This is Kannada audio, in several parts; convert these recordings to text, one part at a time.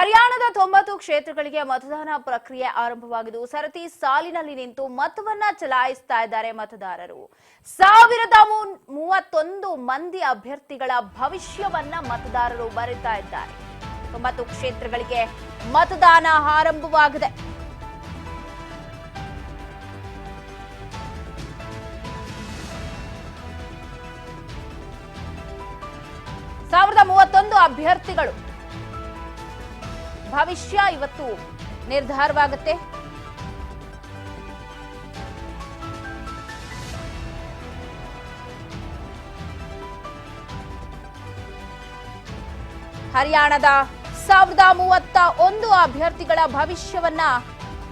ಹರಿಯಾಣದ 90 ಕ್ಷೇತ್ರಗಳಿಗೆ ಮತದಾನ ಪ್ರಕ್ರಿಯೆ ಆರಂಭವಾಗಿದ್ದು ಸರತಿ ಸಾಲಿನಲ್ಲಿ ನಿಂತು ಮತವನ್ನ ಚಲಾಯಿಸ್ತಾ ಇದ್ದಾರೆ ಮತದಾರರು. 1031 ಮಂದಿ ಅಭ್ಯರ್ಥಿಗಳ ಭವಿಷ್ಯವನ್ನ ಮತದಾರರು ಬರಿತಾ ಇದ್ದಾರೆ. 90 ಕ್ಷೇತ್ರಗಳಿಗೆ ಮತದಾನ ಆರಂಭವಾಗಿದೆ. ಅಭ್ಯರ್ಥಿಗಳು ಭವಿಷ್ಯ ಇವತ್ತು ನಿರ್ಧಾರವಾಗುತ್ತೆ. ಹರಿಯಾಣದ 1031 ಅಭ್ಯರ್ಥಿಗಳ ಭವಿಷ್ಯವನ್ನ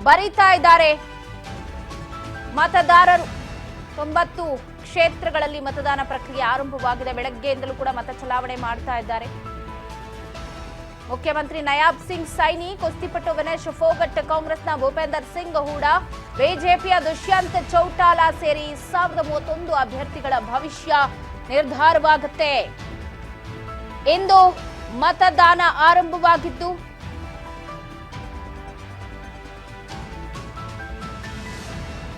ಬರೀತಾ ಇದ್ದಾರೆ ಮತದಾರರು. 90 ಕ್ಷೇತ್ರಗಳಲ್ಲಿ ಮತದಾನ ಪ್ರಕ್ರಿಯೆ ಆರಂಭವಾಗಿದೆ. ಬೆಳಗ್ಗೆಯಿಂದಲೂ ಕೂಡ ಮತ ಚಲಾವಣೆ ಮಾಡ್ತಾ ಇದ್ದಾರೆ. ಮುಖ್ಯಮಂತ್ರಿ ನಯಾಬ್ ಸಿಂಗ್ ಸೈನಿ, ಕುಸ್ತಿಪಟು ವಿನೇಶ್ ಫೋಗಟ್, ಕಾಂಗ್ರೆಸ್ನ ಭೂಪೇಂದರ್ ಸಿಂಗ್ ಹೂಡಾ, ಬಿಜೆಪಿಯ ದುಷ್ಯಂತ್ ಚೌಟಾಲಾ ಸೇರಿ 1031 ಅಭ್ಯರ್ಥಿಗಳ ಭವಿಷ್ಯ ನಿರ್ಧಾರವಾಗುತ್ತೆ. ಇಂದು ಮತದಾನ ಆರಂಭವಾಗಿದ್ದು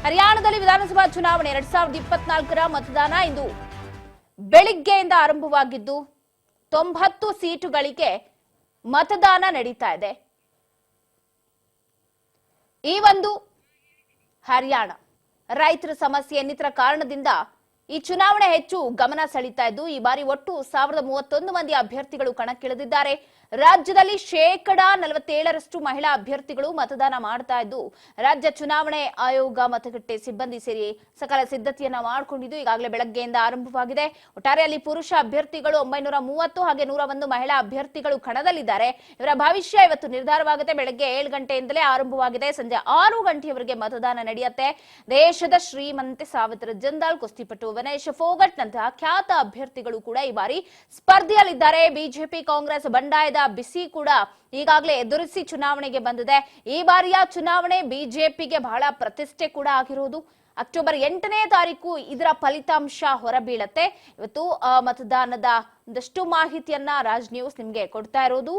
ಹರಿಯಾಣದಲ್ಲಿ ವಿಧಾನಸಭಾ ಚುನಾವಣೆ 2024ರ ಮತದಾನ ಇಂದು ಬೆಳಿಗ್ಗೆಯಿಂದ ಆರಂಭವಾಗಿದ್ದು 90 ಸೀಟುಗಳಿಗೆ ಮತದಾನ ನಡೀತಾ ಇದೆ. ಈ ಒಂದು ಹರಿಯಾಣ ರೈತರ ಸಮಸ್ಯೆ ಇನ್ನಿತರ ಕಾರಣದಿಂದ ಈ ಚುನಾವಣೆ ಹೆಚ್ಚು ಗಮನ ಸೆಳೀತಾ ಇದ್ದು ಈ ಬಾರಿ ಒಟ್ಟು 1031 ಮಂದಿ ಅಭ್ಯರ್ಥಿಗಳು ಕಣಕ್ಕಿಳಿದಿದ್ದಾರೆ. ರಾಜ್ಯದಲ್ಲಿ 47% ಮಹಿಳಾ ಅಭ್ಯರ್ಥಿಗಳು ಮತದಾನ ಮಾಡ್ತಾ ಇದ್ದು ರಾಜ್ಯ ಚುನಾವಣೆ ಆಯೋಗ ಮತಗಟ್ಟೆ ಸಿಬ್ಬಂದಿ ಸೇರಿ ಸಕಲ ಸಿದ್ಧತೆಯನ್ನ ಮಾಡಿಕೊಂಡಿದ್ದು ಈಗಾಗಲೇ ಬೆಳಗ್ಗೆಯಿಂದ ಆರಂಭವಾಗಿದೆ. ಒಟ್ಟಾರೆಯಲ್ಲಿ ಪುರುಷ ಅಭ್ಯರ್ಥಿಗಳು 930 ಹಾಗೆ 101 ಮಹಿಳಾ ಅಭ್ಯರ್ಥಿಗಳು ಕಣದಲ್ಲಿದ್ದಾರೆ. ಇವರ ಭವಿಷ್ಯ ಇವತ್ತು ನಿರ್ಧಾರವಾಗುತ್ತೆ. ಬೆಳಗ್ಗೆ 7 ಗಂಟೆಯಿಂದಲೇ ಆರಂಭವಾಗಿದೆ. ಸಂಜೆ 6 ಗಂಟೆಯವರೆಗೆ ಮತದಾನ ನಡೆಯುತ್ತೆ. ದೇಶದ ಶ್ರೀಮಂತೆ ಸಾವಿತ್ರ ಜಿಂದಾಲ್, ಕುಸ್ತಿಪಟು ವಿನೇಶ್ ಫೋಗಟ್ ನಂತಹ ಖ್ಯಾತ ಅಭ್ಯರ್ಥಿಗಳು ಕೂಡ ಈ ಬಾರಿ ಸ್ಪರ್ಧೆಯಲ್ಲಿದ್ದಾರೆ. ಬಿಜೆಪಿ ಕಾಂಗ್ರೆಸ್ ಬಂಡಾಯದ ಬಿಸಿ ಕೂಡ ಈಗಾಗಲೇ ಎದುರಿಸಿ ಚುನಾವಣೆಗೆ ಬಂದಿದೆ. ಈ ಬಾರಿಯ ಚುನಾವಣೆ ಬಿಜೆಪಿಗೆ ಬಹಳ ಪ್ರತಿಷ್ಠೆ ಕೂಡ ಆಗಿರುವುದು. ಅಕ್ಟೋಬರ್ 8ನೇ ತಾರೀಕು ಇದರ ಫಲಿತಾಂಶ ಹೊರಬೀಳತ್ತೆ. ಇವತ್ತು ಮತದಾನದ ಒಂದಷ್ಟು ಮಾಹಿತಿಯನ್ನ ರಾಜ್ ನ್ಯೂಸ್ ನಿಮ್ಗೆ ಕೊಡ್ತಾ ಇರೋದು.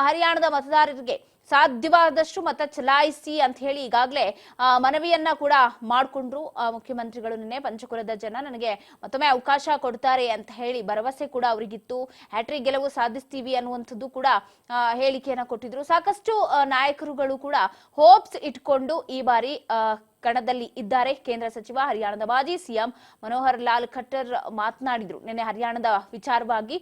ಹರಿಯಾಣದ ಮತದಾರರಿಗೆ ಸಾಧ್ಯವಾದಷ್ಟು ಮತ ಚಲಾಯಿಸಿ ಅಂತ ಹೇಳಿ ಈಗಾಗಲೇ ಮನವಿಯನ್ನ ಕೂಡ ಮಾಡಿಕೊಂಡ್ರು ಮುಖ್ಯಮಂತ್ರಿಗಳು. ನಿನ್ನೆ ಪಂಚಕುಲದ ಜನ ನನಗೆ ಮತ್ತೊಮ್ಮೆ ಅವಕಾಶ ಕೊಡ್ತಾರೆ ಅಂತ ಹೇಳಿ ಭರವಸೆ ಕೂಡ ಅವರಿಗಿತ್ತು. ಹ್ಯಾಟ್ರಿಕ್ ಗೆಲುವು ಸಾಧಿಸ್ತೀವಿ ಅನ್ನುವಂಥದ್ದು ಕೂಡ ಹೇಳಿಕೆಯನ್ನ ಕೊಟ್ಟಿದ್ರು. ಸಾಕಷ್ಟು ನಾಯಕರುಗಳು ಕೂಡ ಹೋಪ್ಸ್ ಇಟ್ಕೊಂಡು ಈ ಬಾರಿ ಕಣದಲ್ಲಿ ಇದ್ದಾರೆ. ಕೇಂದ್ರ ಸಚಿವ ಹರಿಯಾಣದ ಮಾಜಿ ಸಿಎಂ ಮನೋಹರ್ ಲಾಲ್ ಖಟ್ಟರ್ ಮಾತನಾಡಿದ್ರು ನಿನ್ನೆ ಹರಿಯಾಣದ ವಿಚಾರವಾಗಿ.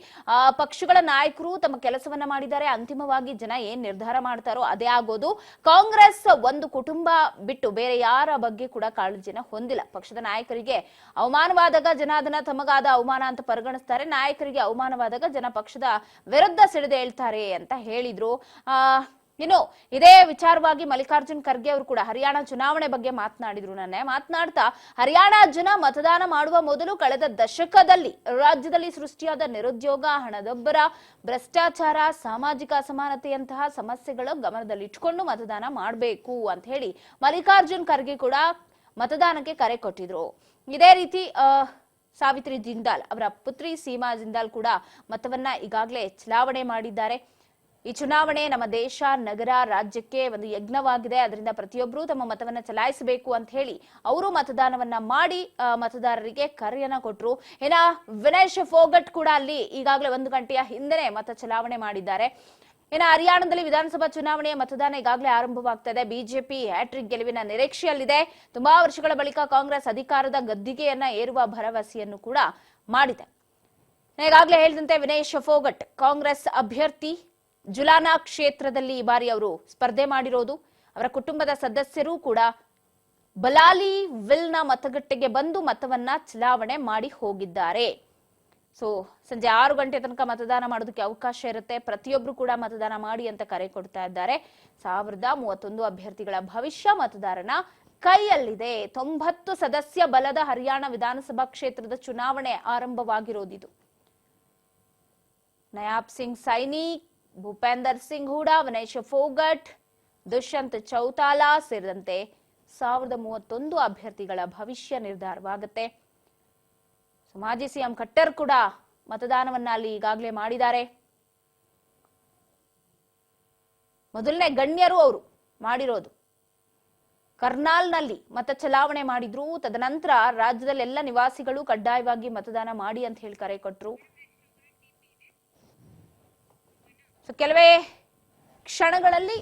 ಪಕ್ಷಗಳ ನಾಯಕರು ತಮ್ಮ ಕೆಲಸವನ್ನ ಮಾಡಿದ್ದಾರೆ. ಅಂತಿಮವಾಗಿ ಜನ ಏನ್ ನಿರ್ಧಾರ ಮಾಡ್ತಾರೋ ಅದೇ ಆಗೋದು. ಕಾಂಗ್ರೆಸ್ ಒಂದು ಕುಟುಂಬ ಬಿಟ್ಟು ಬೇರೆ ಯಾರ ಬಗ್ಗೆ ಕೂಡ ಕಾಳಜಿನ ಹೊಂದಿಲ್ಲ. ಪಕ್ಷದ ನಾಯಕರಿಗೆ ಅವಮಾನವಾದಾಗ ಜನ ಅದನ್ನ ತಮಗಾದ ಅವಮಾನ ಅಂತ ಪರಿಗಣಿಸ್ತಾರೆ. ನಾಯಕರಿಗೆ ಅವಮಾನವಾದಾಗ ಜನ ಪಕ್ಷದ ವಿರುದ್ಧ ಸಿಡಿದೇಳ್ತಾರೆ ಅಂತ ಹೇಳಿದ್ರು. ಇನ್ನು ಇದೇ ವಿಚಾರವಾಗಿ ಮಲ್ಲಿಕಾರ್ಜುನ್ ಖರ್ಗೆ ಅವರು ಕೂಡ ಹರಿಯಾಣ ಚುನಾವಣೆ ಬಗ್ಗೆ ಮಾತನಾಡಿದ್ರು. ಮಾತನಾಡ್ತಾ ಹರಿಯಾಣ ಜನ ಮತದಾನ ಮಾಡುವ ಮೊದಲು ಕಳೆದ ದಶಕದಲ್ಲಿ ರಾಜ್ಯದಲ್ಲಿ ಸೃಷ್ಟಿಯಾದ ನಿರುದ್ಯೋಗ, ಹಣದಬ್ಬರ, ಭ್ರಷ್ಟಾಚಾರ, ಸಾಮಾಜಿಕ ಅಸಮಾನತೆಯಂತಹ ಸಮಸ್ಯೆಗಳ ಗಮನದಲ್ಲಿಟ್ಟುಕೊಂಡು ಮತದಾನ ಮಾಡಬೇಕು ಅಂತ ಹೇಳಿ ಮಲ್ಲಿಕಾರ್ಜುನ್ ಖರ್ಗೆ ಕೂಡ ಮತದಾನಕ್ಕೆ ಕರೆ ಕೊಟ್ಟಿದ್ರು. ಇದೇ ರೀತಿ ಸಾವಿತ್ರಿ ಜಿಂದಾಲ್ ಅವರ ಪುತ್ರಿ ಸೀಮಾ ಜಿಂದಾಲ್ ಕೂಡ ಮತವನ್ನ ಈಗಾಗಲೇ ಚಲಾವಣೆ ಮಾಡಿದ್ದಾರೆ. ಈ ಚುನಾವಣೆ ನಮ್ಮ ದೇಶ, ನಗರ, ರಾಜ್ಯಕ್ಕೆ ಒಂದು ಯಜ್ಞವಾಗಿದೆ. ಅದರಿಂದ ಪ್ರತಿಯೊಬ್ಬರೂ ತಮ್ಮ ಮತವನ್ನ ಚಲಾಯಿಸಬೇಕು ಅಂತ ಹೇಳಿ ಅವರು ಮತದಾನವನ್ನ ಮಾಡಿ ಮತದಾರರಿಗೆ ಕರೆಯನ್ನ ಕೊಟ್ರು. ಇನ್ನ ವಿನೇಶ್ ಫೋಗಟ್ ಕೂಡ ಅಲ್ಲಿ ಈಗಾಗಲೇ 1 ಗಂಟೆಯ ಹಿಂದೆನೆ ಮತ ಚಲಾವಣೆ ಮಾಡಿದ್ದಾರೆ. ಇನ್ನು ಹರಿಯಾಣದಲ್ಲಿ ವಿಧಾನಸಭಾ ಚುನಾವಣೆಯ ಮತದಾನ ಈಗಾಗಲೇ ಆರಂಭವಾಗ್ತಾ ಇದೆ. ಬಿಜೆಪಿ ಹ್ಯಾಟ್ರಿಕ್ ಗೆಲುವಿನ ನಿರೀಕ್ಷೆಯಲ್ಲಿದೆ. ತುಂಬಾ ವರ್ಷಗಳ ಬಳಿಕ ಕಾಂಗ್ರೆಸ್ ಅಧಿಕಾರದ ಗದ್ದಿಗೆಯನ್ನ ಏರುವ ಭರವಸೆಯನ್ನು ಕೂಡ ಮಾಡಿದೆ. ಈಗಾಗಲೇ ಹೇಳಿದಂತೆ ವಿನೇಶ್ ಫೋಗಟ್ ಕಾಂಗ್ರೆಸ್ ಅಭ್ಯರ್ಥಿ ಜುಲಾನಾ ಕ್ಷೇತ್ರದಲ್ಲಿ ಈ ಬಾರಿ ಅವರು ಸ್ಪರ್ಧೆ ಮಾಡಿರೋದು. ಅವರ ಕುಟುಂಬದ ಸದಸ್ಯರು ಕೂಡ ಬಲಾಲಿ ವಿಲ್ನ ಮತಗಟ್ಟೆಗೆ ಬಂದು ಮತವನ್ನ ಚಲಾವಣೆ ಮಾಡಿ ಹೋಗಿದ್ದಾರೆ. ಸಂಜೆ 6 ಗಂಟೆ ತನಕ ಮತದಾನ ಮಾಡೋದಕ್ಕೆ ಅವಕಾಶ ಇರುತ್ತೆ. ಪ್ರತಿಯೊಬ್ರು ಕೂಡ ಮತದಾನ ಮಾಡಿ ಅಂತ ಕರೆ ಕೊಡ್ತಾ ಇದ್ದಾರೆ. 1031 ಅಭ್ಯರ್ಥಿಗಳ ಭವಿಷ್ಯ ಮತದಾರನ ಕೈಯಲ್ಲಿದೆ. 90 ಸದಸ್ಯ ಬಲದ ಹರಿಯಾಣ ವಿಧಾನಸಭಾ ಕ್ಷೇತ್ರದ ಚುನಾವಣೆ ಆರಂಭವಾಗಿರೋದಿದು. ನಯಾಬ್ ಸಿಂಗ್ ಸೈನಿ, ಭೂಪೇಂದರ್ ಸಿಂಗ್ ಹೂಡಾ, ವಿನೇಶ್ ಫೋಗಟ್, ದುಷ್ಯಂತ್ ಚೌಟಾಲಾ ಸೇರಿದಂತೆ 1031 ಅಭ್ಯರ್ಥಿಗಳ ಭವಿಷ್ಯ ನಿರ್ಧಾರವಾಗುತ್ತೆ. ಮಾಜಿ ಸಿಎಂ ಖಟ್ಟರ್ ಕೂಡ ಮತದಾನವನ್ನ ಅಲ್ಲಿ ಈಗಾಗಲೇ ಮಾಡಿದ್ದಾರೆ. ಮೊದಲನೇ ಗಣ್ಯರು ಅವರು ಮಾಡಿರೋದು. ಕರ್ನಾಲ್ನಲ್ಲಿ ಮತ ಚಲಾವಣೆ ಮಾಡಿದ್ರು. ತದನಂತರ ರಾಜ್ಯದಲ್ಲೆಲ್ಲ ನಿವಾಸಿಗಳು ಕಡ್ಡಾಯವಾಗಿ ಮತದಾನ ಮಾಡಿ ಅಂತ ಹೇಳಿ ಕರೆ ಕೊಟ್ರು. ಕೆಲವೇ ಕ್ಷಣಗಳಲ್ಲಿ